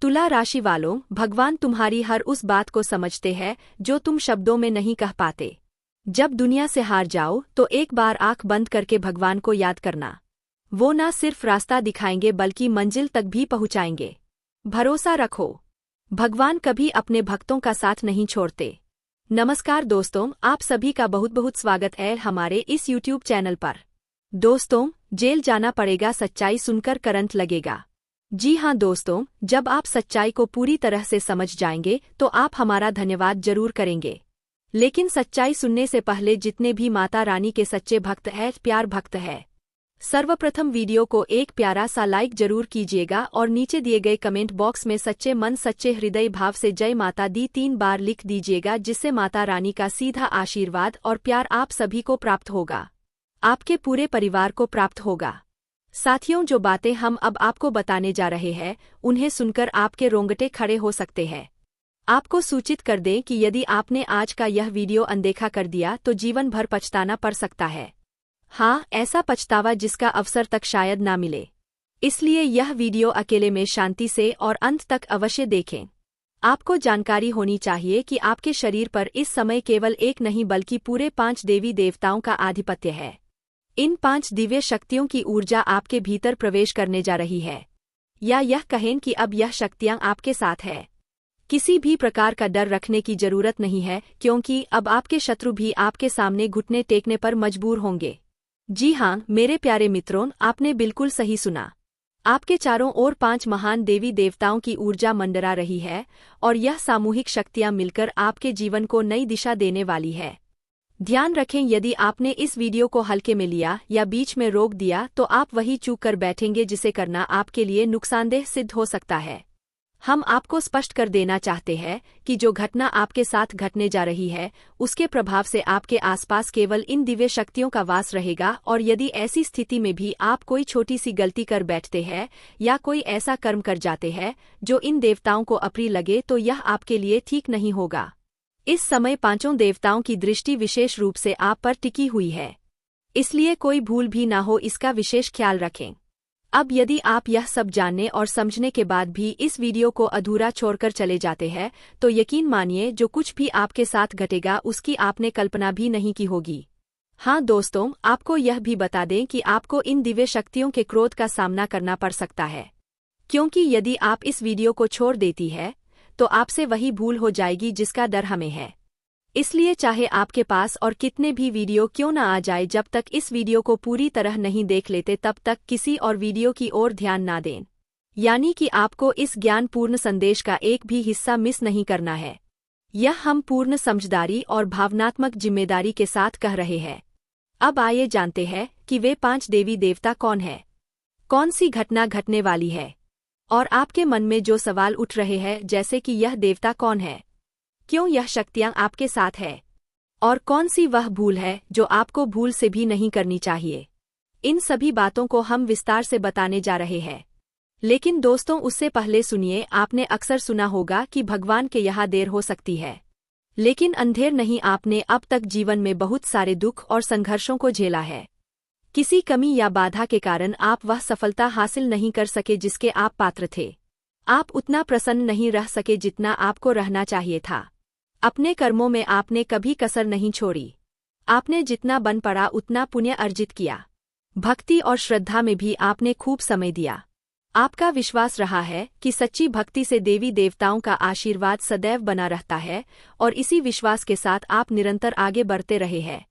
तुला राशि वालों, भगवान तुम्हारी हर उस बात को समझते हैं जो तुम शब्दों में नहीं कह पाते। जब दुनिया से हार जाओ तो एक बार आंख बंद करके भगवान को याद करना। वो न सिर्फ रास्ता दिखाएंगे बल्कि मंजिल तक भी पहुंचाएंगे। भरोसा रखो, भगवान कभी अपने भक्तों का साथ नहीं छोड़ते। नमस्कार दोस्तों, आप सभी का बहुत बहुत स्वागत है हमारे इस YouTube चैनल पर। दोस्तों, जेल जाना पड़ेगा, सच्चाई सुनकर करंट लगेगा। जी हाँ दोस्तों, जब आप सच्चाई को पूरी तरह से समझ जाएंगे तो आप हमारा धन्यवाद जरूर करेंगे। लेकिन सच्चाई सुनने से पहले जितने भी माता रानी के सच्चे भक्त हैं, प्यार भक्त है, सर्वप्रथम वीडियो को एक प्यारा सा लाइक जरूर कीजिएगा और नीचे दिए गए कमेंट बॉक्स में सच्चे मन सच्चे हृदय भाव से जय माता दी 3 बार लिख दीजिएगा, जिससे माता रानी का सीधा आशीर्वाद और प्यार आप सभी को प्राप्त होगा, आपके पूरे परिवार को प्राप्त होगा। साथियों, जो बातें हम अब आपको बताने जा रहे हैं उन्हें सुनकर आपके रोंगटे खड़े हो सकते हैं। आपको सूचित कर दें कि यदि आपने आज का यह वीडियो अनदेखा कर दिया तो जीवन भर पछताना पड़ सकता है। हाँ, ऐसा पछतावा जिसका अवसर तक शायद ना मिले। इसलिए यह वीडियो अकेले में शांति से और अंत तक अवश्य देखें। आपको जानकारी होनी चाहिए कि आपके शरीर पर इस समय केवल एक नहीं बल्कि पूरे 5 देवी देवताओं का आधिपत्य है। इन 5 दिव्य शक्तियों की ऊर्जा आपके भीतर प्रवेश करने जा रही है, या यह कहें कि अब यह शक्तियां आपके साथ है। किसी भी प्रकार का डर रखने की जरूरत नहीं है, क्योंकि अब आपके शत्रु भी आपके सामने घुटने टेकने पर मजबूर होंगे। जी हाँ मेरे प्यारे मित्रों, आपने बिल्कुल सही सुना। आपके चारों ओर 5 महान देवी देवताओं की ऊर्जा मंडरा रही है और यह सामूहिक शक्तियां मिलकर आपके जीवन को नई दिशा देने वाली है। ध्यान रखें, यदि आपने इस वीडियो को हल्के में लिया या बीच में रोक दिया तो आप वही चूक कर बैठेंगे जिसे करना आपके लिए नुकसानदेह सिद्ध हो सकता है। हम आपको स्पष्ट कर देना चाहते हैं कि जो घटना आपके साथ घटने जा रही है उसके प्रभाव से आपके आसपास केवल इन दिव्य शक्तियों का वास रहेगा, और यदि ऐसी स्थिति में भी आप कोई छोटी सी गलती कर बैठते हैं या कोई ऐसा कर्म कर जाते हैं जो इन देवताओं को अप्रिय लगे तो यह आपके लिए ठीक नहीं होगा। इस समय 5 देवताओं की दृष्टि विशेष रूप से आप पर टिकी हुई है, इसलिए कोई भूल भी ना हो, इसका विशेष ख्याल रखें। अब यदि आप यह सब जानने और समझने के बाद भी इस वीडियो को अधूरा छोड़कर चले जाते हैं तो यकीन मानिए जो कुछ भी आपके साथ घटेगा उसकी आपने कल्पना भी नहीं की होगी। हाँ दोस्तों, आपको यह भी बता दें कि आपको इन दिव्य शक्तियों के क्रोध का सामना करना पड़ सकता है, क्योंकि यदि आप इस वीडियो को छोड़ देती है तो आपसे वही भूल हो जाएगी जिसका डर हमें है। इसलिए चाहे आपके पास और कितने भी वीडियो क्यों न आ जाए, जब तक इस वीडियो को पूरी तरह नहीं देख लेते तब तक किसी और वीडियो की ओर ध्यान ना दें। यानी कि आपको इस ज्ञानपूर्ण संदेश का एक भी हिस्सा मिस नहीं करना है। यह हम पूर्ण समझदारी और भावनात्मक जिम्मेदारी के साथ कह रहे हैं। अब आइए जानते हैं कि वे 5 देवी देवता कौन है, कौन सी घटना घटने वाली है, और आपके मन में जो सवाल उठ रहे हैं जैसे कि यह देवता कौन है, क्यों यह शक्तियां आपके साथ है, और कौन सी वह भूल है जो आपको भूल से भी नहीं करनी चाहिए। इन सभी बातों को हम विस्तार से बताने जा रहे हैं। लेकिन दोस्तों, उससे पहले सुनिए, आपने अक्सर सुना होगा कि भगवान के यहाँ देर हो सकती है लेकिन अंधेर नहीं। आपने अब तक जीवन में बहुत सारे दुख और संघर्षों को झेला है। किसी कमी या बाधा के कारण आप वह सफलता हासिल नहीं कर सके जिसके आप पात्र थे। आप उतना प्रसन्न नहीं रह सके जितना आपको रहना चाहिए था। अपने कर्मों में आपने कभी कसर नहीं छोड़ी। आपने जितना बन पड़ा उतना पुण्य अर्जित किया। भक्ति और श्रद्धा में भी आपने खूब समय दिया। आपका विश्वास रहा है कि सच्ची भक्ति से देवी देवताओं का आशीर्वाद सदैव बना रहता है, और इसी विश्वास के साथ आप निरंतर आगे बढ़ते रहे हैं।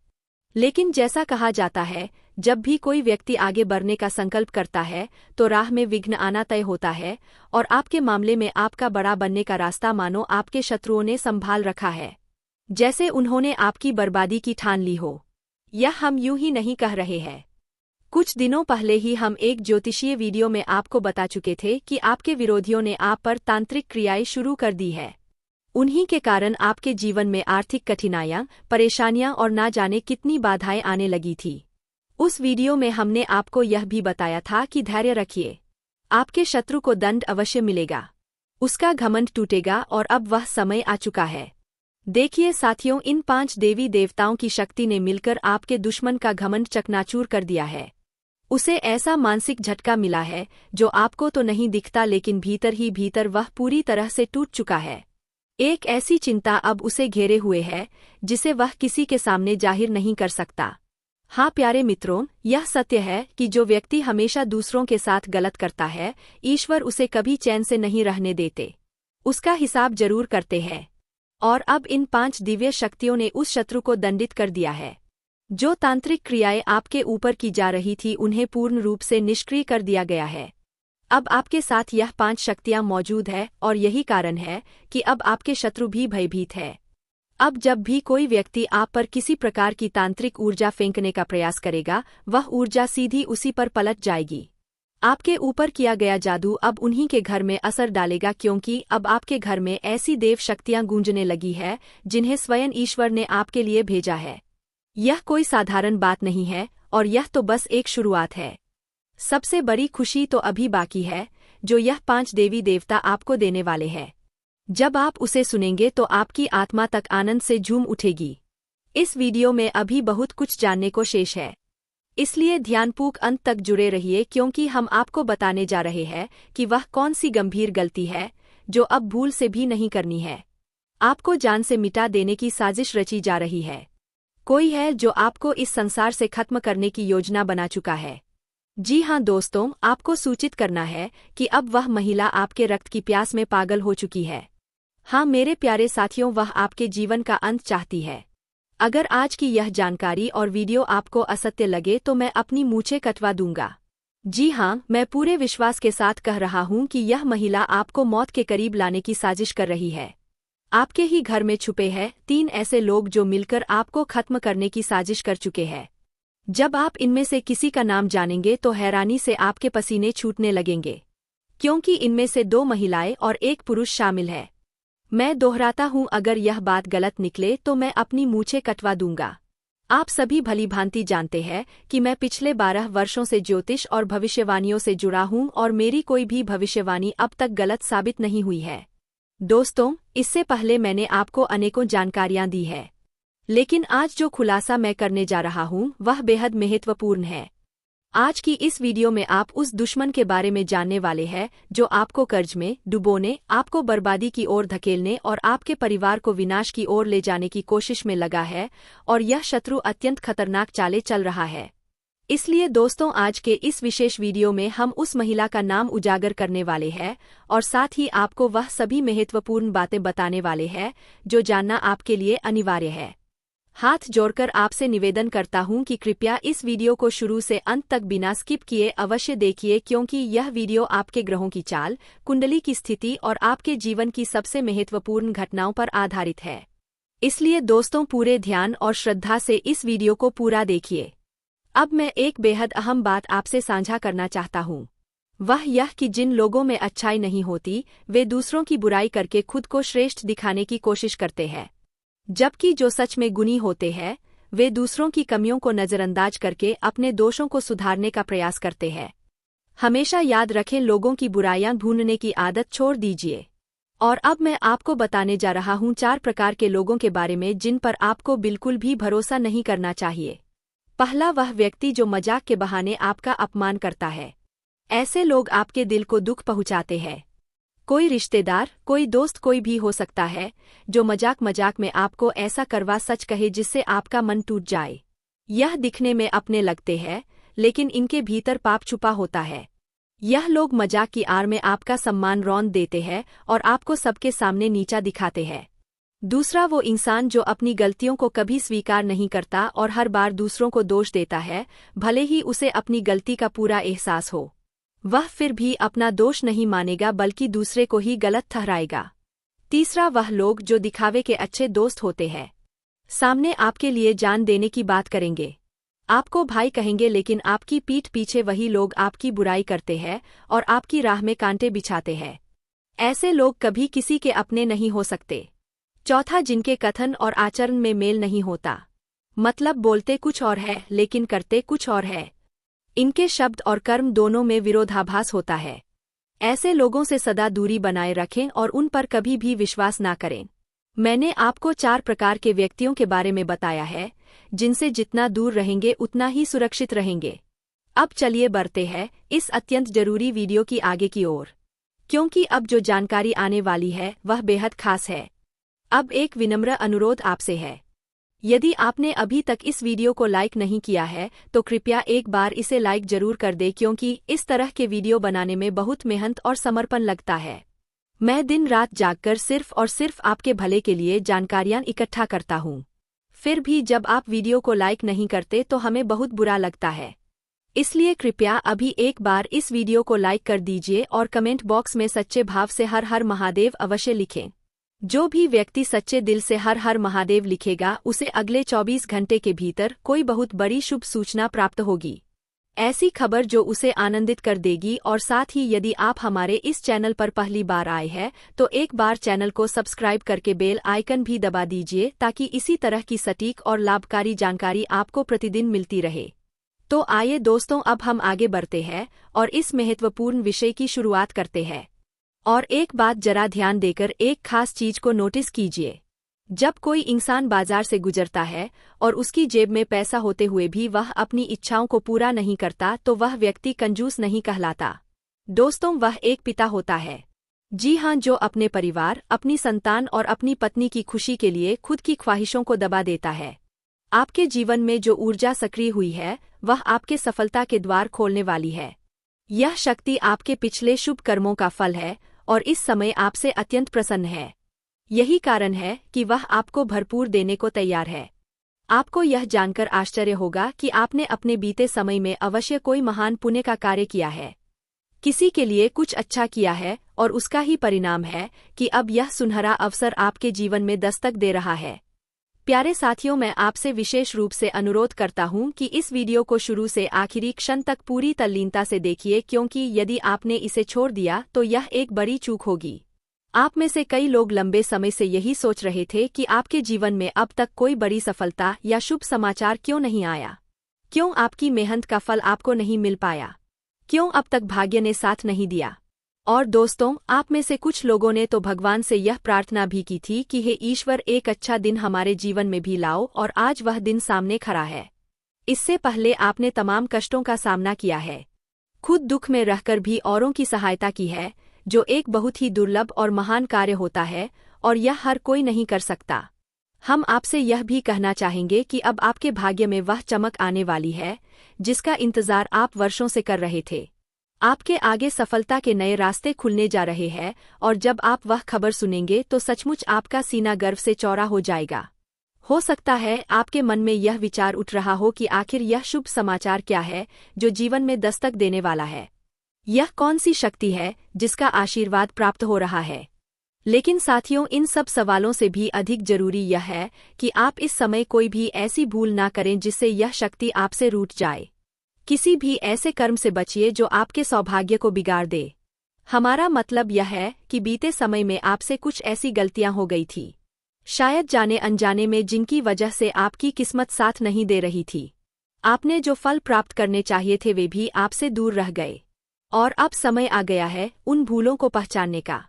लेकिन जैसा कहा जाता है, जब भी कोई व्यक्ति आगे बढ़ने का संकल्प करता है तो राह में विघ्न आना तय होता है, और आपके मामले में आपका बड़ा बनने का रास्ता मानो आपके शत्रुओं ने संभाल रखा है, जैसे उन्होंने आपकी बर्बादी की ठान ली हो। यह हम यूं ही नहीं कह रहे हैं। कुछ दिनों पहले ही हम एक ज्योतिषीय वीडियो में आपको बता चुके थे कि आपके विरोधियों ने आप पर तांत्रिक क्रियाएं शुरू कर दी है। उन्हीं के कारण आपके जीवन में आर्थिक कठिनाइयां, परेशानियां और ना जाने कितनी बाधाएं आने लगी थी। उस वीडियो में हमने आपको यह भी बताया था कि धैर्य रखिए, आपके शत्रु को दंड अवश्य मिलेगा, उसका घमंड टूटेगा और अब वह समय आ चुका है। देखिए साथियों, इन 5 देवी देवताओं की शक्ति ने मिलकर आपके दुश्मन का घमंड चकनाचूर कर दिया है। उसे ऐसा मानसिक झटका मिला है जो आपको तो नहीं दिखता, लेकिन भीतर ही भीतर वह पूरी तरह से टूट चुका है। एक ऐसी चिंता अब उसे घेरे हुए है जिसे वह किसी के सामने जाहिर नहीं कर सकता। हाँ प्यारे मित्रों, यह सत्य है कि जो व्यक्ति हमेशा दूसरों के साथ गलत करता है, ईश्वर उसे कभी चैन से नहीं रहने देते, उसका हिसाब जरूर करते हैं। और अब इन 5 दिव्य शक्तियों ने उस शत्रु को दंडित कर दिया है। जो तांत्रिक क्रियाएं आपके ऊपर की जा रही थी उन्हें पूर्ण रूप से निष्क्रिय कर दिया गया है। अब आपके साथ यह 5 शक्तियां मौजूद है और यही कारण है कि अब आपके शत्रु भी भयभीत है। अब जब भी कोई व्यक्ति आप पर किसी प्रकार की तांत्रिक ऊर्जा फेंकने का प्रयास करेगा, वह ऊर्जा सीधी उसी पर पलट जाएगी। आपके ऊपर किया गया जादू अब उन्हीं के घर में असर डालेगा, क्योंकि अब आपके घर में ऐसी देव शक्तियां गूंजने लगी है जिन्हें स्वयं ईश्वर ने आपके लिए भेजा है। यह कोई साधारण बात नहीं है और यह तो बस एक शुरुआत है। सबसे बड़ी खुशी तो अभी बाकी है, जो यह 5 देवी देवता आपको देने वाले हैं। जब आप उसे सुनेंगे तो आपकी आत्मा तक आनंद से झूम उठेगी। इस वीडियो में अभी बहुत कुछ जानने को शेष है, इसलिए ध्यानपूर्वक अंत तक जुड़े रहिए, क्योंकि हम आपको बताने जा रहे हैं कि वह कौन सी गंभीर गलती है जो अब भूल से भी नहीं करनी है। आपको जान से मिटा देने की साजिश रची जा रही है। कोई है जो आपको इस संसार से खत्म करने की योजना बना चुका है। जी हाँ दोस्तों, आपको सूचित करना है कि अब वह महिला आपके रक्त की प्यास में पागल हो चुकी है। हाँ मेरे प्यारे साथियों, वह आपके जीवन का अंत चाहती है। अगर आज की यह जानकारी और वीडियो आपको असत्य लगे तो मैं अपनी मूंछें कटवा दूंगा। जी हाँ, मैं पूरे विश्वास के साथ कह रहा हूँ कि यह महिला आपको मौत के करीब लाने की साजिश कर रही है। आपके ही घर में छुपे हैं 3 ऐसे लोग जो मिलकर आपको खत्म करने की साजिश कर चुके हैं। जब आप इनमें से किसी का नाम जानेंगे तो हैरानी से आपके पसीने छूटने लगेंगे, क्योंकि इनमें से 2 महिलाएं और 1 पुरुष शामिल है। मैं दोहराता हूँ, अगर यह बात गलत निकले तो मैं अपनी मूंछें कटवा दूंगा। आप सभी भलीभांति जानते हैं कि मैं पिछले 12 वर्षों से ज्योतिष और भविष्यवाणियों से जुड़ा हूँ और मेरी कोई भी भविष्यवाणी अब तक गलत साबित नहीं हुई है। दोस्तों, इससे पहले मैंने आपको अनेकों जानकारियां दी है, लेकिन आज जो खुलासा मैं करने जा रहा हूं वह बेहद महत्वपूर्ण है। आज की इस वीडियो में आप उस दुश्मन के बारे में जानने वाले हैं जो आपको कर्ज में डुबोने, आपको बर्बादी की ओर धकेलने और आपके परिवार को विनाश की ओर ले जाने की कोशिश में लगा है, और यह शत्रु अत्यंत खतरनाक चालें चल रहा है। इसलिए दोस्तों, आज के इस विशेष वीडियो में हम उस महिला का नाम उजागर करने वाले हैं और साथ ही आपको वह सभी महत्वपूर्ण बातें बताने वाले हैं जो जानना आपके लिए अनिवार्य है। हाथ जोड़कर आपसे निवेदन करता हूं कि कृपया इस वीडियो को शुरू से अंत तक बिना स्किप किए अवश्य देखिए, क्योंकि यह वीडियो आपके ग्रहों की चाल, कुंडली की स्थिति और आपके जीवन की सबसे महत्वपूर्ण घटनाओं पर आधारित है। इसलिए दोस्तों, पूरे ध्यान और श्रद्धा से इस वीडियो को पूरा देखिए। अब मैं एक बेहद अहम बात आपसे साझा करना चाहता हूँ। वह यह कि जिन लोगों में अच्छाई नहीं होती वे दूसरों की बुराई करके खुद को श्रेष्ठ दिखाने की कोशिश करते हैं, जबकि जो सच में गुणी होते हैं वे दूसरों की कमियों को नज़रअंदाज करके अपने दोषों को सुधारने का प्रयास करते हैं। हमेशा याद रखें, लोगों की बुराइयां ढूंढने की आदत छोड़ दीजिए। और अब मैं आपको बताने जा रहा हूँ 4 प्रकार के लोगों के बारे में जिन पर आपको बिल्कुल भी भरोसा नहीं करना चाहिए। पहला, वह व्यक्ति जो मजाक के बहाने आपका अपमान करता है। ऐसे लोग आपके दिल को दुख पहुंचाते हैं। कोई रिश्तेदार, कोई दोस्त, कोई भी हो सकता है जो मजाक मजाक में आपको ऐसा करवा सच कहे जिससे आपका मन टूट जाए। यह दिखने में अपने लगते हैं, लेकिन इनके भीतर पाप छुपा होता है। यह लोग मजाक की आड़ में आपका सम्मान रौंद देते हैं और आपको सबके सामने नीचा दिखाते हैं। दूसरा, वो इंसान जो अपनी गलतियों को कभी स्वीकार नहीं करता और हर बार दूसरों को दोष देता है, भले ही उसे अपनी गलती का पूरा एहसास हो। वह फिर भी अपना दोष नहीं मानेगा बल्कि दूसरे को ही गलत ठहराएगा। तीसरा, वह लोग जो दिखावे के अच्छे दोस्त होते हैं। सामने आपके लिए जान देने की बात करेंगे, आपको भाई कहेंगे, लेकिन आपकी पीठ पीछे वही लोग आपकी बुराई करते हैं और आपकी राह में कांटे बिछाते हैं। ऐसे लोग कभी किसी के अपने नहीं हो सकते। चौथा, जिनके कथन और आचरण में मेल नहीं होता, मतलब बोलते कुछ और है लेकिन करते कुछ और है। इनके शब्द और कर्म दोनों में विरोधाभास होता है। ऐसे लोगों से सदा दूरी बनाए रखें और उन पर कभी भी विश्वास ना करें। मैंने आपको 4 प्रकार के व्यक्तियों के बारे में बताया है जिनसे जितना दूर रहेंगे उतना ही सुरक्षित रहेंगे। अब चलिए बढ़ते हैं इस अत्यंत जरूरी वीडियो की आगे की ओर, क्योंकि अब जो जानकारी आने वाली है वह बेहद खास है। अब एक विनम्र अनुरोध आपसे है, यदि आपने अभी तक इस वीडियो को लाइक नहीं किया है तो कृपया एक बार इसे लाइक जरूर कर दे, क्योंकि इस तरह के वीडियो बनाने में बहुत मेहनत और समर्पण लगता है। मैं दिन रात जागकर सिर्फ और सिर्फ आपके भले के लिए जानकारियां इकट्ठा करता हूं। फिर भी जब आप वीडियो को लाइक नहीं करते तो हमें बहुत बुरा लगता है। इसलिए कृपया अभी एक बार इस वीडियो को लाइक कर दीजिए और कमेंट बॉक्स में सच्चे भाव से हर हर महादेव अवश्य लिखें। जो भी व्यक्ति सच्चे दिल से हर हर महादेव लिखेगा उसे अगले 24 घंटे के भीतर कोई बहुत बड़ी शुभ सूचना प्राप्त होगी। ऐसी खबर जो उसे आनंदित कर देगी। और साथ ही यदि आप हमारे इस चैनल पर पहली बार आए हैं तो एक बार चैनल को सब्सक्राइब करके बेल आइकन भी दबा दीजिए, ताकि इसी तरह की सटीक और लाभकारी जानकारी आपको प्रतिदिन मिलती रहे। तो आइए दोस्तों, अब हम आगे बढ़ते हैं और इस महत्वपूर्ण विषय की शुरुआत करते हैं। और एक बात जरा ध्यान देकर एक खास चीज को नोटिस कीजिए। जब कोई इंसान बाजार से गुजरता है और उसकी जेब में पैसा होते हुए भी वह अपनी इच्छाओं को पूरा नहीं करता तो वह व्यक्ति कंजूस नहीं कहलाता दोस्तों, वह एक पिता होता है। जी हाँ, जो अपने परिवार, अपनी संतान और अपनी पत्नी की खुशी के लिए खुद की ख्वाहिशों को दबा देता है। आपके जीवन में जो ऊर्जा सक्रिय हुई है वह आपके सफलता के द्वार खोलने वाली है। यह शक्ति आपके पिछले शुभ कर्मों का फल है और इस समय आपसे अत्यंत प्रसन्न है। यही कारण है कि वह आपको भरपूर देने को तैयार है। आपको यह जानकर आश्चर्य होगा कि आपने अपने बीते समय में अवश्य कोई महान पुण्य का कार्य किया है, किसी के लिए कुछ अच्छा किया है, और उसका ही परिणाम है कि अब यह सुनहरा अवसर आपके जीवन में दस्तक दे रहा है। प्यारे साथियों, मैं आपसे विशेष रूप से अनुरोध करता हूं कि इस वीडियो को शुरू से आखिरी क्षण तक पूरी तल्लीनता से देखिए, क्योंकि यदि आपने इसे छोड़ दिया तो यह एक बड़ी चूक होगी। आप में से कई लोग लंबे समय से यही सोच रहे थे कि आपके जीवन में अब तक कोई बड़ी सफलता या शुभ समाचार क्यों नहीं आया, क्यों आपकी मेहनत का फल आपको नहीं मिल पाया, क्यों अब तक भाग्य ने साथ नहीं दिया। और दोस्तों, आप में से कुछ लोगों ने तो भगवान से यह प्रार्थना भी की थी कि हे ईश्वर, एक अच्छा दिन हमारे जीवन में भी लाओ, और आज वह दिन सामने खड़ा है। इससे पहले आपने तमाम कष्टों का सामना किया है, खुद दुख में रहकर भी औरों की सहायता की है, जो एक बहुत ही दुर्लभ और महान कार्य होता है, और यह हर कोई नहीं कर सकता। हम आपसे यह भी कहना चाहेंगे कि अब आपके भाग्य में वह चमक आने वाली है जिसका इंतजार आप वर्षों से कर रहे थे। आपके आगे सफलता के नए रास्ते खुलने जा रहे हैं, और जब आप वह खबर सुनेंगे तो सचमुच आपका सीना गर्व से चौड़ा हो जाएगा। हो सकता है आपके मन में यह विचार उठ रहा हो कि आखिर यह शुभ समाचार क्या है जो जीवन में दस्तक देने वाला है। यह कौन सी शक्ति है जिसका आशीर्वाद प्राप्त हो रहा है। लेकिन साथियों, इन सब सवालों से भी अधिक जरूरी यह है कि आप इस समय कोई भी ऐसी भूल ना करें जिससे यह शक्ति आपसे रूठ जाए। किसी भी ऐसे कर्म से बचिए जो आपके सौभाग्य को बिगाड़ दे। हमारा मतलब यह है कि बीते समय में आपसे कुछ ऐसी गलतियां हो गई थी, शायद जाने अनजाने में, जिनकी वजह से आपकी किस्मत साथ नहीं दे रही थी। आपने जो फल प्राप्त करने चाहिए थे वे भी आपसे दूर रह गए, और अब समय आ गया है उन भूलों को पहचानने का।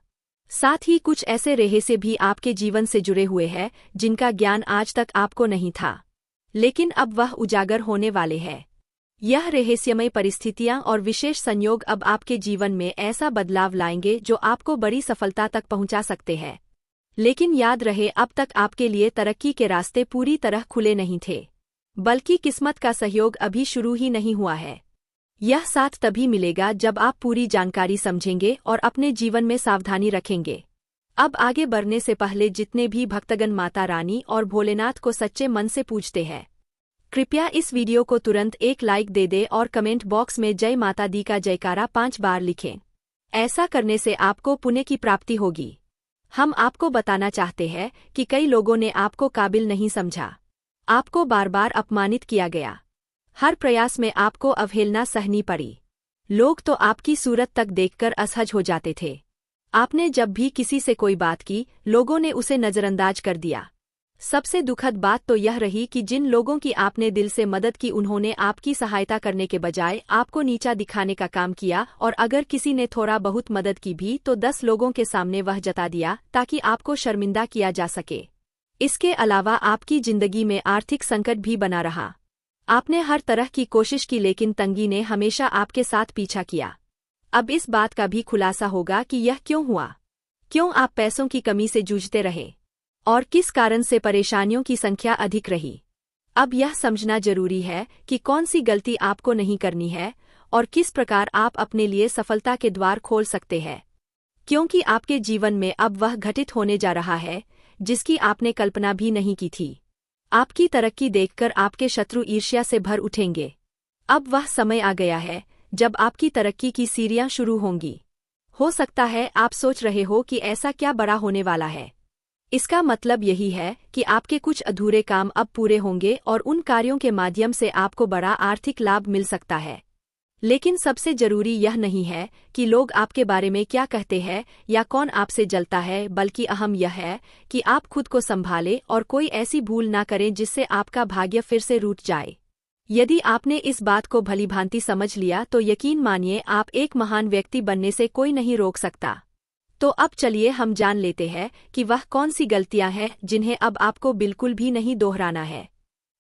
साथ ही कुछ ऐसे रहस्य भी आपके जीवन से जुड़े हुए हैं जिनका ज्ञान आज तक आपको नहीं था, लेकिन अब वह उजागर होने वाले हैं। यह रहस्यमय परिस्थितियां और विशेष संयोग अब आपके जीवन में ऐसा बदलाव लाएंगे जो आपको बड़ी सफलता तक पहुंचा सकते हैं। लेकिन याद रहे, अब तक आपके लिए तरक्की के रास्ते पूरी तरह खुले नहीं थे, बल्कि किस्मत का सहयोग अभी शुरू ही नहीं हुआ है। यह साथ तभी मिलेगा जब आप पूरी जानकारी समझेंगे और अपने जीवन में सावधानी रखेंगे। अब आगे बढ़ने से पहले जितने भी भक्तगण माता रानी और भोलेनाथ को सच्चे मन से पूजते हैं, कृपया इस वीडियो को तुरंत एक लाइक दे दे और कमेंट बॉक्स में जय माता दी का जयकारा 5 बार लिखें। ऐसा करने से आपको पुण्य की प्राप्ति होगी। हम आपको बताना चाहते हैं कि कई लोगों ने आपको काबिल नहीं समझा, आपको बार बार अपमानित किया गया, हर प्रयास में आपको अवहेलना सहनी पड़ी। लोग तो आपकी सूरत तक देखकर असहज हो जाते थे। आपने जब भी किसी से कोई बात की, लोगों ने उसे नजरअंदाज कर दिया। सबसे दुखद बात तो यह रही कि जिन लोगों की आपने दिल से मदद की, उन्होंने आपकी सहायता करने के बजाय आपको नीचा दिखाने का काम किया, और अगर किसी ने थोड़ा बहुत मदद की भी तो 10 लोगों के सामने वह जता दिया ताकि आपको शर्मिंदा किया जा सके। इसके अलावा आपकी जिंदगी में आर्थिक संकट भी बना रहा। आपने हर तरह की कोशिश की लेकिन तंगी ने हमेशा आपके साथ पीछा किया। अब इस बात का भी खुलासा होगा कि यह क्यों हुआ। क्यों आप पैसों की कमी से जूझते रहे और किस कारण से परेशानियों की संख्या अधिक रही। अब यह समझना जरूरी है कि कौन सी गलती आपको नहीं करनी है और किस प्रकार आप अपने लिए सफलता के द्वार खोल सकते हैं, क्योंकि आपके जीवन में अब वह घटित होने जा रहा है जिसकी आपने कल्पना भी नहीं की थी। आपकी तरक्की देखकर आपके शत्रु ईर्ष्या से भर उठेंगे। अब वह समय आ गया है जब आपकी तरक्की की सीढ़ियां शुरू होंगी। हो सकता है आप सोच रहे हो कि ऐसा क्या बड़ा होने वाला है। इसका मतलब यही है कि आपके कुछ अधूरे काम अब पूरे होंगे और उन कार्यों के माध्यम से आपको बड़ा आर्थिक लाभ मिल सकता है। लेकिन सबसे जरूरी यह नहीं है कि लोग आपके बारे में क्या कहते हैं या कौन आपसे जलता है, बल्कि अहम यह है कि आप खुद को संभालें और कोई ऐसी भूल ना करें जिससे आपका भाग्य फिर से रूठ जाए। यदि आपने इस बात को भलीभांति समझ लिया तो यकीन मानिए आप एक महान व्यक्ति बनने से कोई नहीं रोक सकता। तो अब चलिए हम जान लेते हैं कि वह कौन सी गलतियां हैं जिन्हें अब आपको बिल्कुल भी नहीं दोहराना है।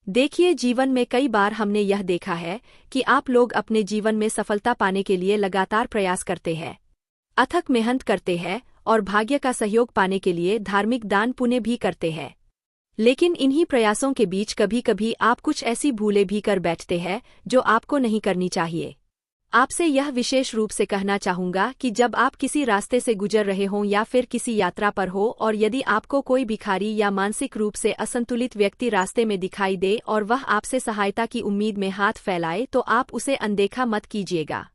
देखिए, जीवन में कई बार हमने यह देखा है कि आप लोग अपने जीवन में सफलता पाने के लिए लगातार प्रयास करते हैं, अथक मेहनत करते हैं और भाग्य का सहयोग पाने के लिए धार्मिक दान पुण्य भी करते हैं। लेकिन इन्हीं प्रयासों के बीच कभी कभी आप कुछ ऐसी भूलें भी कर बैठते हैं जो आपको नहीं करनी चाहिए। आपसे यह विशेष रूप से कहना चाहूंगा कि जब आप किसी रास्ते से गुजर रहे हों या फिर किसी यात्रा पर हो और यदि आपको कोई भिखारी या मानसिक रूप से असंतुलित व्यक्ति रास्ते में दिखाई दे और वह आपसे सहायता की उम्मीद में हाथ फैलाए तो आप उसे अनदेखा मत कीजिएगा।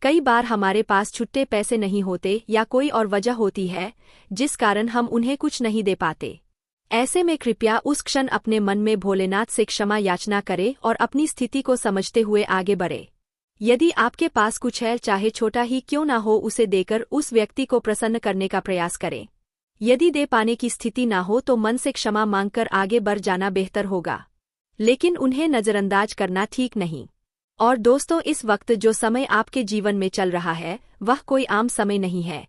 कई बार हमारे पास छुट्टे पैसे नहीं होते या कोई और वजह होती है जिस कारण हम उन्हें कुछ नहीं दे पाते। ऐसे में कृपया उस क्षण अपने मन में भोलेनाथ से क्षमा याचना करें और अपनी स्थिति को समझते हुए आगे बढ़े। यदि आपके पास कुछ है, चाहे छोटा ही क्यों ना हो, उसे देकर उस व्यक्ति को प्रसन्न करने का प्रयास करें। यदि दे पाने की स्थिति ना हो तो मन से क्षमा मांगकर आगे बढ़ जाना बेहतर होगा, लेकिन उन्हें नजरअंदाज करना ठीक नहीं। और दोस्तों, इस वक्त जो समय आपके जीवन में चल रहा है वह कोई आम समय नहीं है।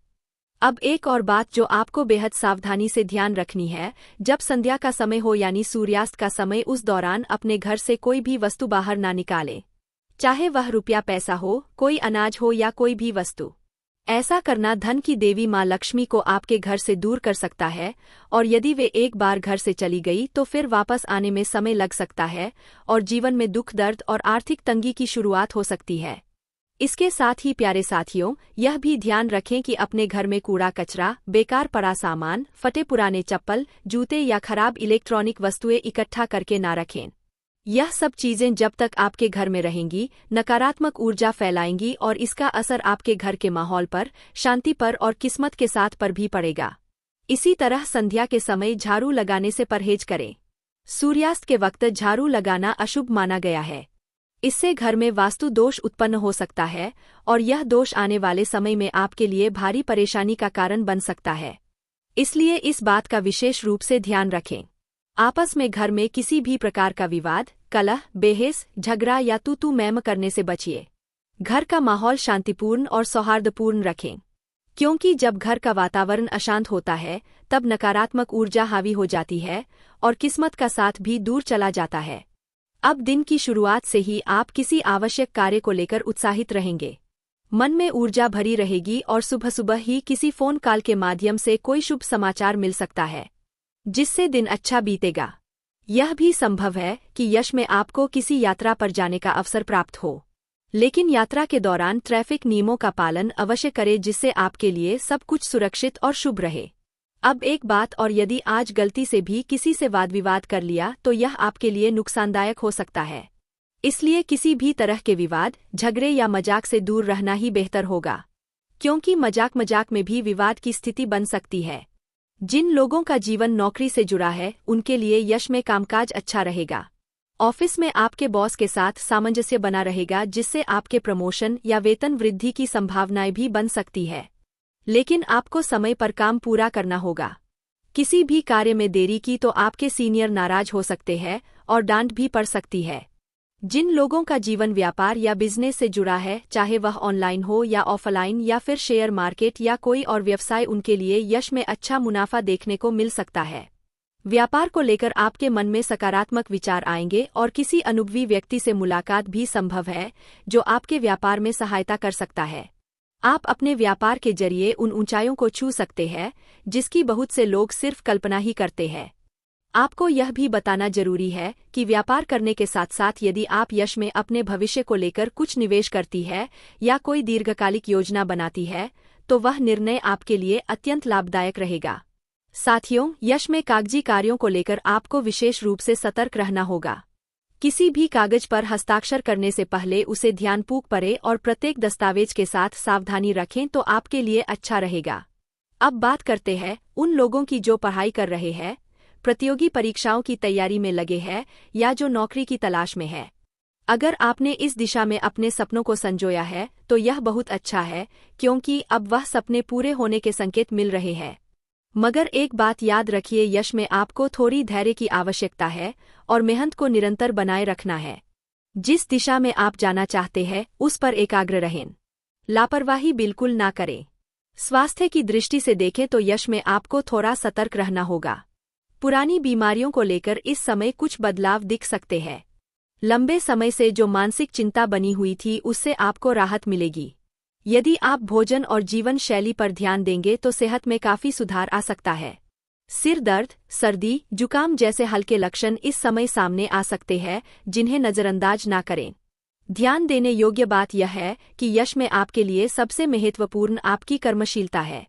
अब एक और बात जो आपको बेहद सावधानी से ध्यान रखनी है, जब संध्या का समय हो यानी सूर्यास्त का समय, उस दौरान अपने घर से कोई भी वस्तु बाहर ना निकालें, चाहे वह रुपया पैसा हो, कोई अनाज हो या कोई भी वस्तु। ऐसा करना धन की देवी माँ लक्ष्मी को आपके घर से दूर कर सकता है और यदि वे एक बार घर से चली गई तो फिर वापस आने में समय लग सकता है और जीवन में दुख, दर्द और आर्थिक तंगी की शुरुआत हो सकती है। इसके साथ ही प्यारे साथियों, यह भी ध्यान रखें कि अपने घर में कूड़ा कचरा, बेकार पड़ा सामान, फटे पुराने चप्पल, जूते या खराब इलेक्ट्रॉनिक वस्तुएं इकट्ठा करके ना रखें। यह सब चीजें जब तक आपके घर में रहेंगी नकारात्मक ऊर्जा फैलाएंगी और इसका असर आपके घर के माहौल पर, शांति पर और किस्मत के साथ पर भी पड़ेगा। इसी तरह संध्या के समय झाड़ू लगाने से परहेज करें। सूर्यास्त के वक्त झाड़ू लगाना अशुभ माना गया है। इससे घर में वास्तु दोष उत्पन्न हो सकता है और यह दोष आने वाले समय में आपके लिए भारी परेशानी का कारण बन सकता है। इसलिए इस बात का विशेष रूप से ध्यान रखें। आपस में घर में किसी भी प्रकार का विवाद, कलह, बहस, झगड़ा या तू मैम करने से बचिए। घर का माहौल शांतिपूर्ण और सौहार्दपूर्ण रखें, क्योंकि जब घर का वातावरण अशांत होता है तब नकारात्मक ऊर्जा हावी हो जाती है और किस्मत का साथ भी दूर चला जाता है। अब दिन की शुरुआत से ही आप किसी आवश्यक कार्य को लेकर उत्साहित रहेंगे, मन में ऊर्जा भरी रहेगी और सुबह सुबह ही किसी फोन कॉल के माध्यम से कोई शुभ समाचार मिल सकता है जिससे दिन अच्छा बीतेगा। यह भी संभव है कि यश में आपको किसी यात्रा पर जाने का अवसर प्राप्त हो, लेकिन यात्रा के दौरान ट्रैफिक नियमों का पालन अवश्य करें जिससे आपके लिए सब कुछ सुरक्षित और शुभ रहे। अब एक बात और, यदि आज गलती से भी किसी से वाद विवाद कर लिया तो यह आपके लिए नुकसानदायक हो सकता है। इसलिए किसी भी तरह के विवाद, झगड़े या मजाक से दूर रहना ही बेहतर होगा, क्योंकि मजाक में भी विवाद की स्थिति बन सकती है। जिन लोगों का जीवन नौकरी से जुड़ा है उनके लिए यश में कामकाज अच्छा रहेगा। ऑफिस में आपके बॉस के साथ सामंजस्य बना रहेगा जिससे आपके प्रमोशन या वेतन वृद्धि की संभावनाएं भी बन सकती है, लेकिन आपको समय पर काम पूरा करना होगा। किसी भी कार्य में देरी की तो आपके सीनियर नाराज हो सकते हैं और डांट भी पड़ सकती है। जिन लोगों का जीवन व्यापार या बिजनेस से जुड़ा है, चाहे वह ऑनलाइन हो या ऑफलाइन या फिर शेयर मार्केट या कोई और व्यवसाय, उनके लिए यश में अच्छा मुनाफा देखने को मिल सकता है। व्यापार को लेकर आपके मन में सकारात्मक विचार आएंगे और किसी अनुभवी व्यक्ति से मुलाकात भी संभव है जो आपके व्यापार में सहायता कर सकता है। आप अपने व्यापार के जरिए उन ऊंचाइयों को छू सकते हैं जिसकी बहुत से लोग सिर्फ कल्पना ही करते हैं। आपको यह भी बताना जरूरी है कि व्यापार करने के साथ साथ यदि आप यश में अपने भविष्य को लेकर कुछ निवेश करती है या कोई दीर्घकालिक योजना बनाती है तो वह निर्णय आपके लिए अत्यंत लाभदायक रहेगा। साथियों, यश में कागजी कार्यों को लेकर आपको विशेष रूप से सतर्क रहना होगा। किसी भी कागज पर हस्ताक्षर करने से पहले उसे ध्यानपूर्वक पढ़ें और प्रत्येक दस्तावेज के साथ सावधानी रखें तो आपके लिए अच्छा रहेगा। अब बात करते हैं उन लोगों की जो पढ़ाई कर रहे हैं, प्रतियोगी परीक्षाओं की तैयारी में लगे हैं या जो नौकरी की तलाश में है। अगर आपने इस दिशा में अपने सपनों को संजोया है तो यह बहुत अच्छा है क्योंकि अब वह सपने पूरे होने के संकेत मिल रहे हैं। मगर एक बात याद रखिए, यश में आपको थोड़ी धैर्य की आवश्यकता है और मेहनत को निरंतर बनाए रखना है। जिस दिशा में आप जाना चाहते हैं उस पर एकाग्र रहें। लापरवाही बिल्कुल ना करें। स्वास्थ्य की दृष्टि से देखें तो यश में आपको थोड़ा सतर्क रहना होगा। पुरानी बीमारियों को लेकर इस समय कुछ बदलाव दिख सकते हैं। लंबे समय से जो मानसिक चिंता बनी हुई थी उससे आपको राहत मिलेगी। यदि आप भोजन और जीवन शैली पर ध्यान देंगे तो सेहत में काफी सुधार आ सकता है। सिर दर्द, सर्दी, जुकाम जैसे हल्के लक्षण इस समय सामने आ सकते हैं जिन्हें नजरअंदाज ना करें। ध्यान देने योग्य बात यह है कि यश में आपके लिए सबसे महत्वपूर्ण आपकी कर्मशीलता है।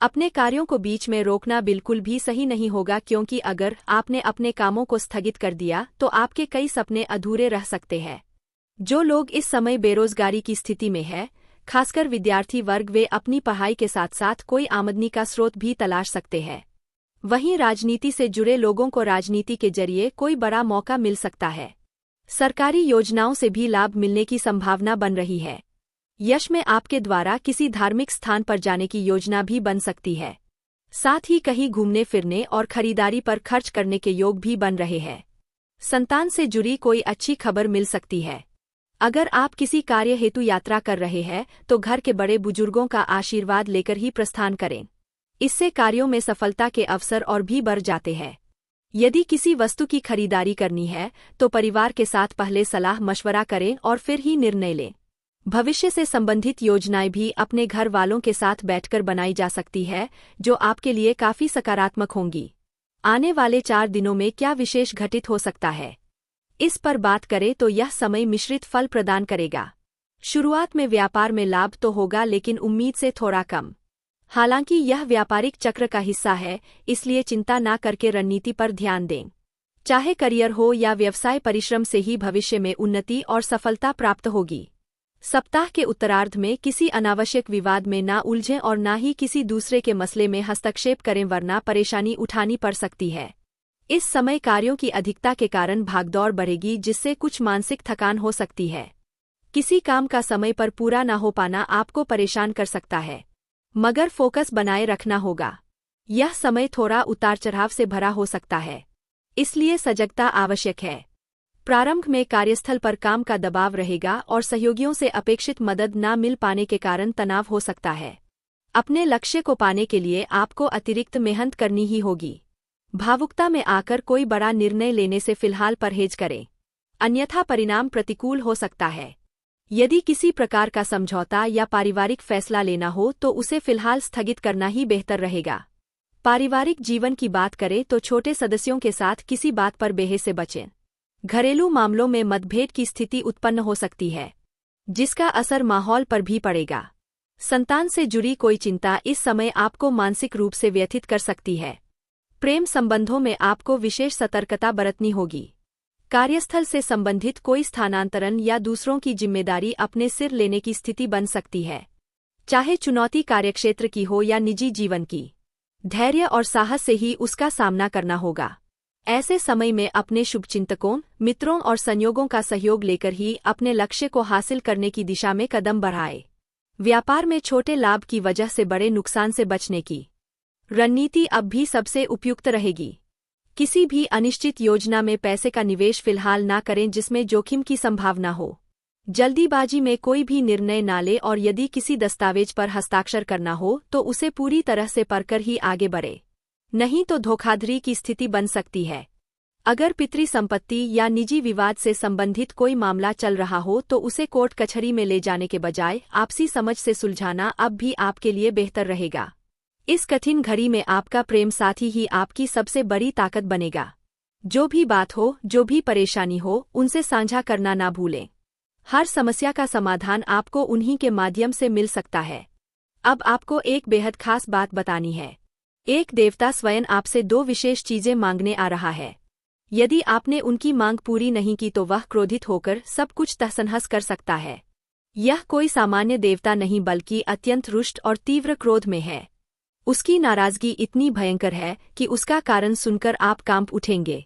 अपने कार्यों को बीच में रोकना बिल्कुल भी सही नहीं होगा क्योंकि अगर आपने अपने कामों को स्थगित कर दिया तो आपके कई सपने अधूरे रह सकते हैं। जो लोग इस समय बेरोजगारी की स्थिति में हैं, खासकर विद्यार्थी वर्ग, वे अपनी पढ़ाई के साथ साथ कोई आमदनी का स्रोत भी तलाश सकते हैं। वहीं राजनीति से जुड़े लोगों को राजनीति के जरिए कोई बड़ा मौका मिल सकता है। सरकारी योजनाओं से भी लाभ मिलने की संभावना बन रही है। यश में आपके द्वारा किसी धार्मिक स्थान पर जाने की योजना भी बन सकती है। साथ ही कहीं घूमने फिरने और खरीदारी पर खर्च करने के योग भी बन रहे हैं। संतान से जुड़ी कोई अच्छी खबर मिल सकती है। अगर आप किसी कार्य हेतु यात्रा कर रहे हैं तो घर के बड़े बुजुर्गों का आशीर्वाद लेकर ही प्रस्थान करें। इससे कार्यों में सफलता के अवसर और भी बढ़ जाते हैं। यदि किसी वस्तु की खरीदारी करनी है तो परिवार के साथ पहले सलाह मशवरा करें और फिर ही निर्णय लें। भविष्य से संबंधित योजनाएं भी अपने घर वालों के साथ बैठकर बनाई जा सकती है जो आपके लिए काफी सकारात्मक होंगी। आने वाले 4 दिनों में क्या विशेष घटित हो सकता है, इस पर बात करें तो यह समय मिश्रित फल प्रदान करेगा। शुरुआत में व्यापार में लाभ तो होगा लेकिन उम्मीद से थोड़ा कम। हालांकि यह व्यापारिक चक्र का हिस्सा है, इसलिए चिंता ना करके रणनीति पर ध्यान दें। चाहे करियर हो या व्यवसाय, परिश्रम से ही भविष्य में उन्नति और सफलता प्राप्त होगी। सप्ताह के उत्तरार्ध में किसी अनावश्यक विवाद में ना उलझें और ना ही किसी दूसरे के मसले में हस्तक्षेप करें वरना परेशानी उठानी पड़ सकती है। इस समय कार्यों की अधिकता के कारण भागदौड़ बढ़ेगी जिससे कुछ मानसिक थकान हो सकती है। किसी काम का समय पर पूरा ना हो पाना आपको परेशान कर सकता है, मगर फोकस बनाए रखना होगा। यह समय थोड़ा उतार चढ़ाव से भरा हो सकता है, इसलिए सजगता आवश्यक है। प्रारंभ में कार्यस्थल पर काम का दबाव रहेगा और सहयोगियों से अपेक्षित मदद न मिल पाने के कारण तनाव हो सकता है। अपने लक्ष्य को पाने के लिए आपको अतिरिक्त मेहनत करनी ही होगी। भावुकता में आकर कोई बड़ा निर्णय लेने से फिलहाल परहेज करें, अन्यथा परिणाम प्रतिकूल हो सकता है। यदि किसी प्रकार का समझौता या पारिवारिक फैसला लेना हो तो उसे फिलहाल स्थगित करना ही बेहतर रहेगा। पारिवारिक जीवन की बात करें तो छोटे सदस्यों के साथ किसी बात पर बहस से बचें। घरेलू मामलों में मतभेद की स्थिति उत्पन्न हो सकती है, जिसका असर माहौल पर भी पड़ेगा। संतान से जुड़ी कोई चिंता इस समय आपको मानसिक रूप से व्यथित कर सकती है। प्रेम संबंधों में आपको विशेष सतर्कता बरतनी होगी। कार्यस्थल से संबंधित कोई स्थानांतरण या दूसरों की जिम्मेदारी अपने सिर लेने की स्थिति बन सकती है, चाहे चुनौती कार्यक्षेत्र की हो या निजी जीवन की। धैर्य और साहस से ही उसका सामना करना होगा। ऐसे समय में अपने शुभचिंतकों, मित्रों और संयोगों का सहयोग लेकर ही अपने लक्ष्य को हासिल करने की दिशा में कदम बढ़ाएं। व्यापार में छोटे लाभ की वजह से बड़े नुकसान से बचने की रणनीति अब भी सबसे उपयुक्त रहेगी। किसी भी अनिश्चित योजना में पैसे का निवेश फिलहाल ना करें जिसमें जोखिम की संभावना हो। जल्दीबाजी में कोई भी निर्णय ना लें और यदि किसी दस्तावेज पर हस्ताक्षर करना हो तो उसे पूरी तरह से पढ़कर ही आगे बढ़े। नहीं तो धोखाधड़ी की स्थिति बन सकती है। अगर पितृ संपत्ति या निजी विवाद से संबंधित कोई मामला चल रहा हो तो उसे कोर्ट कचहरी में ले जाने के बजाय आपसी समझ से सुलझाना अब भी आपके लिए बेहतर रहेगा। इस कठिन घड़ी में आपका प्रेम साथी ही आपकी सबसे बड़ी ताकत बनेगा। जो भी बात हो, जो भी परेशानी हो, उनसे साझा करना ना भूलें। हर समस्या का समाधान आपको उन्हीं के माध्यम से मिल सकता है। अब आपको एक बेहद खास बात बतानी है। एक देवता स्वयं आपसे 2 विशेष चीजें मांगने आ रहा है। यदि आपने उनकी मांग पूरी नहीं की तो वह क्रोधित होकर सब कुछ तहस-नहस कर सकता है। यह कोई सामान्य देवता नहीं बल्कि अत्यंत रुष्ट और तीव्र क्रोध में है। उसकी नाराजगी इतनी भयंकर है कि उसका कारण सुनकर आप कांप उठेंगे।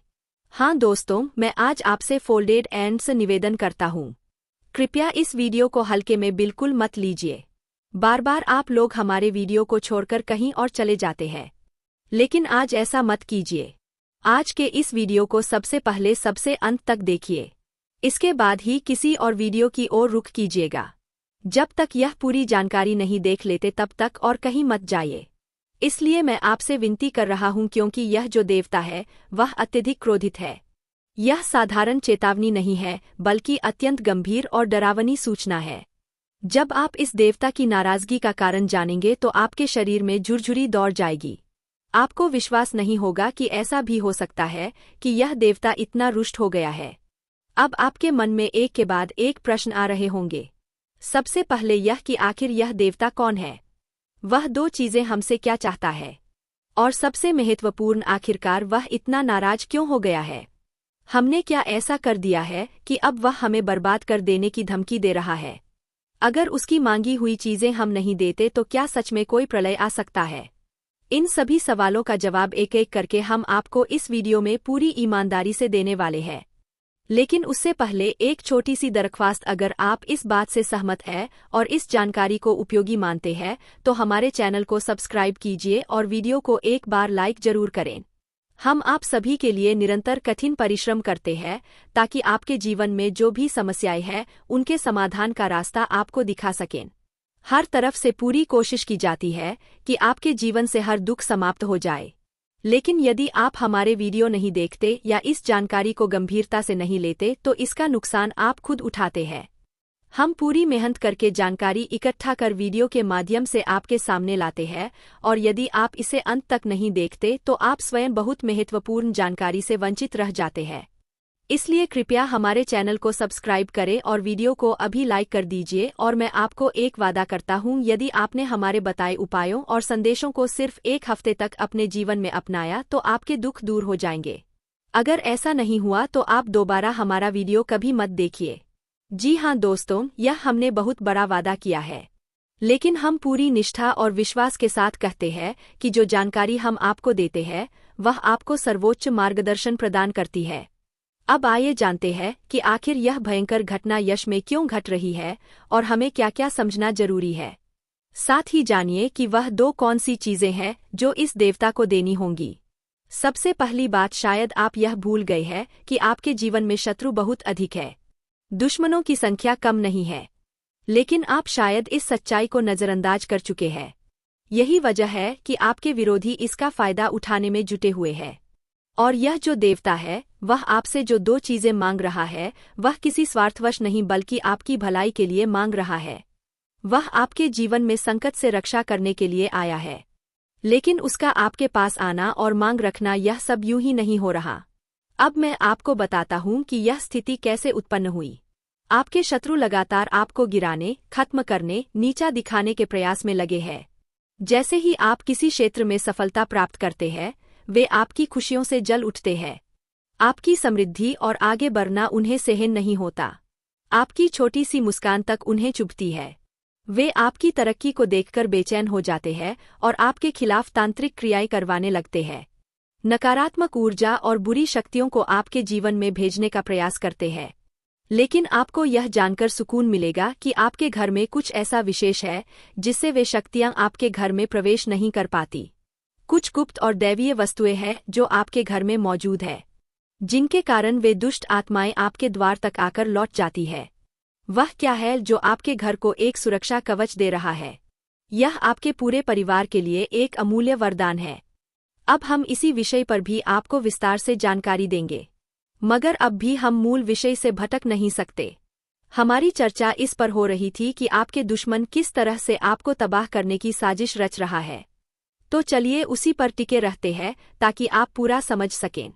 हाँ दोस्तों, मैं आज आपसे फोल्डेड हैंड्स निवेदन करता हूँ। कृपया इस वीडियो को हल्के में बिल्कुल मत लीजिए। बार बार आप लोग हमारे वीडियो को छोड़कर कहीं और चले जाते हैं, लेकिन आज ऐसा मत कीजिए। आज के इस वीडियो को सबसे पहले सबसे अंत तक देखिए। इसके बाद ही किसी और वीडियो की ओर रुख कीजिएगा। जब तक यह पूरी जानकारी नहीं देख लेते तब तक और कहीं मत जाइए। इसलिए मैं आपसे विनती कर रहा हूं क्योंकि यह जो देवता है वह अत्यधिक क्रोधित है। यह साधारण चेतावनी नहीं है बल्कि अत्यंत गंभीर और डरावनी सूचना है। जब आप इस देवता की नाराजगी का कारण जानेंगे तो आपके शरीर में झुरझुरी दौड़ जाएगी। आपको विश्वास नहीं होगा कि ऐसा भी हो सकता है कि यह देवता इतना रुष्ट हो गया है। अब आपके मन में एक के बाद एक प्रश्न आ रहे होंगे। सबसे पहले यह कि आखिर यह देवता कौन है, वह 2 चीजें हमसे क्या चाहता है, और सबसे महत्वपूर्ण आखिरकार वह इतना नाराज क्यों हो गया है। हमने क्या ऐसा कर दिया है कि अब वह हमें बर्बाद कर देने की धमकी दे रहा है। अगर उसकी मांगी हुई चीजें हम नहीं देते तो क्या सच में कोई प्रलय आ सकता है। इन सभी सवालों का जवाब एक एक करके हम आपको इस वीडियो में पूरी ईमानदारी से देने वाले हैं। लेकिन उससे पहले एक छोटी सी दरख्वास्त, अगर आप इस बात से सहमत हैं और इस जानकारी को उपयोगी मानते हैं तो हमारे चैनल को सब्सक्राइब कीजिए और वीडियो को एक बार लाइक जरूर करें। हम आप सभी के लिए निरंतर कठिन परिश्रम करते हैं ताकि आपके जीवन में जो भी समस्याएं हैं उनके समाधान का रास्ता आपको दिखा सकें। हर तरफ से पूरी कोशिश की जाती है कि आपके जीवन से हर दुख समाप्त हो जाए। लेकिन यदि आप हमारे वीडियो नहीं देखते या इस जानकारी को गंभीरता से नहीं लेते तो इसका नुकसान आप खुद उठाते हैं। हम पूरी मेहनत करके जानकारी इकट्ठा कर वीडियो के माध्यम से आपके सामने लाते हैं, और यदि आप इसे अंत तक नहीं देखते तो आप स्वयं बहुत महत्वपूर्ण जानकारी से वंचित रह जाते हैं। इसलिए कृपया हमारे चैनल को सब्सक्राइब करें और वीडियो को अभी लाइक कर दीजिए। और मैं आपको एक वादा करता हूं, यदि आपने हमारे बताए उपायों और संदेशों को सिर्फ 1 हफ्ते तक अपने जीवन में अपनाया तो आपके दुख दूर हो जाएंगे। अगर ऐसा नहीं हुआ तो आप दोबारा हमारा वीडियो कभी मत देखिए। जी हाँ दोस्तों, यह हमने बहुत बड़ा वादा किया है, लेकिन हम पूरी निष्ठा और विश्वास के साथ कहते हैं कि जो जानकारी हम आपको देते हैं वह आपको सर्वोच्च मार्गदर्शन प्रदान करती है। अब आइए जानते हैं कि आखिर यह भयंकर घटना यश में क्यों घट रही है और हमें क्या क्या समझना जरूरी है। साथ ही जानिए कि वह 2 कौन सी चीजें हैं जो इस देवता को देनी होंगी। सबसे पहली बात, शायद आप यह भूल गए हैं कि आपके जीवन में शत्रु बहुत अधिक है। दुश्मनों की संख्या कम नहीं है, लेकिन आप शायद इस सच्चाई को नजरअंदाज कर चुके हैं। यही वजह है कि आपके विरोधी इसका फायदा उठाने में जुटे हुए हैं। और यह जो देवता है वह आपसे जो 2 चीजें मांग रहा है वह किसी स्वार्थवश नहीं बल्कि आपकी भलाई के लिए मांग रहा है। वह आपके जीवन में संकट से रक्षा करने के लिए आया है, लेकिन उसका आपके पास आना और मांग रखना यह सब यूं ही नहीं हो रहा। अब मैं आपको बताता हूं कि यह स्थिति कैसे उत्पन्न हुई। आपके शत्रु लगातार आपको गिराने, खत्म करने, नीचा दिखाने के प्रयास में लगे हैं। जैसे ही आप किसी क्षेत्र में सफलता प्राप्त करते हैं वे आपकी खुशियों से जल उठते हैं। आपकी समृद्धि और आगे बढ़ना उन्हें सहन नहीं होता। आपकी छोटी सी मुस्कान तक उन्हें चुभती है। वे आपकी तरक्की को देखकर बेचैन हो जाते हैं और आपके खिलाफ तांत्रिक क्रियाएं करवाने लगते हैं। नकारात्मक ऊर्जा और बुरी शक्तियों को आपके जीवन में भेजने का प्रयास करते हैं। लेकिन आपको यह जानकर सुकून मिलेगा कि आपके घर में कुछ ऐसा विशेष है जिससे वे शक्तियां आपके घर में प्रवेश नहीं कर पाती। कुछ गुप्त और दैवीय वस्तुएं हैं जो आपके घर में मौजूद है, जिनके कारण वे दुष्ट आत्माएं आपके द्वार तक आकर लौट जाती है। वह क्या है जो आपके घर को एक सुरक्षा कवच दे रहा है? यह आपके पूरे परिवार के लिए एक अमूल्य वरदान है। अब हम इसी विषय पर भी आपको विस्तार से जानकारी देंगे, मगर अब भी हम मूल विषय से भटक नहीं सकते। हमारी चर्चा इस पर हो रही थी कि आपके दुश्मन किस तरह से आपको तबाह करने की साजिश रच रहा है। तो चलिए उसी पर टिके रहते हैं ताकि आप पूरा समझ सकें।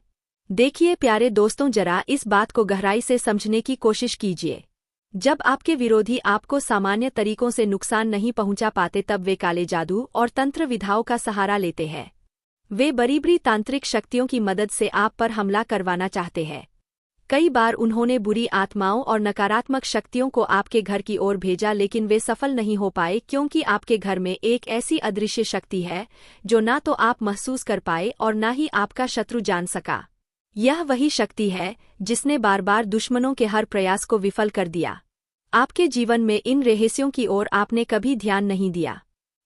देखिए प्यारे दोस्तों, जरा इस बात को गहराई से समझने की कोशिश कीजिए। जब आपके विरोधी आपको सामान्य तरीकों से नुकसान नहीं पहुंचा पाते तब वे काले जादू और तंत्र विधाओं का सहारा लेते हैं। वे बरीबरी तांत्रिक शक्तियों की मदद से आप पर हमला करवाना चाहते हैं। कई बार उन्होंने बुरी आत्माओं और नकारात्मक शक्तियों को आपके घर की ओर भेजा, लेकिन वे सफल नहीं हो पाए क्योंकि आपके घर में एक ऐसी अदृश्य शक्ति है जो ना तो आप महसूस कर पाए और ना ही आपका शत्रु जान सका। यह वही शक्ति है जिसने बार बार दुश्मनों के हर प्रयास को विफल कर दिया। आपके जीवन में इन रहस्यों की ओर आपने कभी ध्यान नहीं दिया,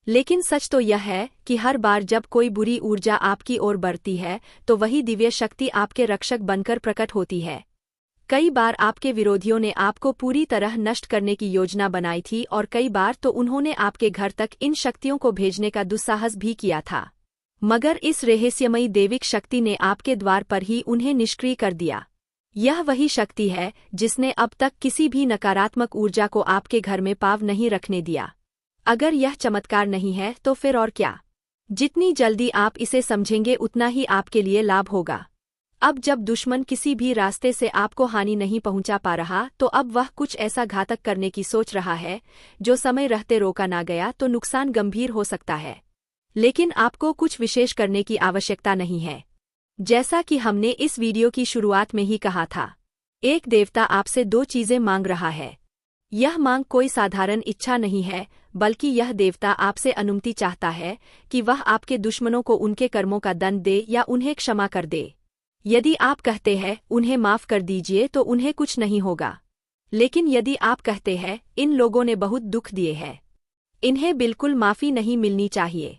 लेकिन सच तो यह है कि हर बार जब कोई बुरी ऊर्जा आपकी ओर बढ़ती है तो वही दिव्य शक्ति आपके रक्षक बनकर प्रकट होती है। कई बार आपके विरोधियों ने आपको पूरी तरह नष्ट करने की योजना बनाई थी और कई बार तो उन्होंने आपके घर तक इन शक्तियों को भेजने का दुस्साहस भी किया था, मगर इस रहस्यमयी दैविक शक्ति ने आपके द्वार पर ही उन्हें निष्क्रिय कर दिया। यह वही शक्ति है जिसने अब तक किसी भी नकारात्मक ऊर्जा को आपके घर में पाव नहीं रखने दिया। अगर यह चमत्कार नहीं है तो फिर और क्या। जितनी जल्दी आप इसे समझेंगे उतना ही आपके लिए लाभ होगा। अब जब दुश्मन किसी भी रास्ते से आपको हानि नहीं पहुंचा पा रहा तो अब वह कुछ ऐसा घातक करने की सोच रहा है जो समय रहते रोका ना गया तो नुकसान गंभीर हो सकता है। लेकिन आपको कुछ विशेष करने की आवश्यकता नहीं है। जैसा कि हमने इस वीडियो की शुरुआत में ही कहा था, एक देवता आपसे दो चीजें मांग रहा है। यह मांग कोई साधारण इच्छा नहीं है, बल्कि यह देवता आपसे अनुमति चाहता है कि वह आपके दुश्मनों को उनके कर्मों का दंड दे या उन्हें क्षमा कर दे। यदि आप कहते हैं उन्हें माफ कर दीजिए तो उन्हें कुछ नहीं होगा, लेकिन यदि आप कहते हैं इन लोगों ने बहुत दुख दिए हैं, इन्हें बिल्कुल माफी नहीं मिलनी चाहिए,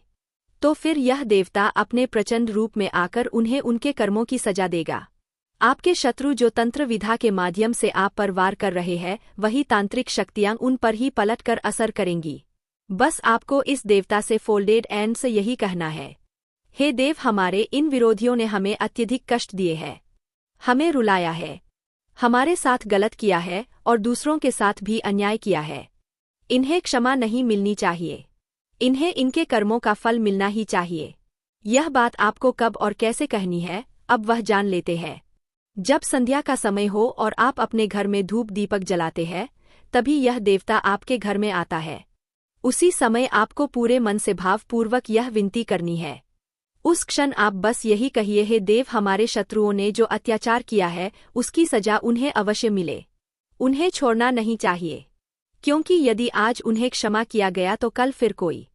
तो फिर यह देवता अपने प्रचंड रूप में आकर उन्हें उनके कर्मों की सजा देगा। आपके शत्रु जो तंत्र विधा के माध्यम से आप पर वार कर रहे हैं, वही तांत्रिक शक्तियां उन पर ही पलट कर असर करेंगी। बस आपको इस देवता से फोल्डेड एंड से यही कहना है, हे देव, हमारे इन विरोधियों ने हमें अत्यधिक कष्ट दिए हैं, हमें रुलाया है, हमारे साथ गलत किया है और दूसरों के साथ भी अन्याय किया है। इन्हें क्षमा नहीं मिलनी चाहिए, इन्हें इनके कर्मों का फल मिलना ही चाहिए। यह बात आपको कब और कैसे कहनी है अब वह जान लेते हैं। जब संध्या का समय हो और आप अपने घर में धूप दीपक जलाते हैं, तभी यह देवता आपके घर में आता है। उसी समय आपको पूरे मन से भावपूर्वक यह विनती करनी है। उस क्षण आप बस यही कहिए, हे देव, हमारे शत्रुओं ने जो अत्याचार किया है उसकी सजा उन्हें अवश्य मिले। उन्हें छोड़ना नहीं चाहिए, क्योंकि यदि आज उन्हें क्षमा किया गया तो कल फिर कोई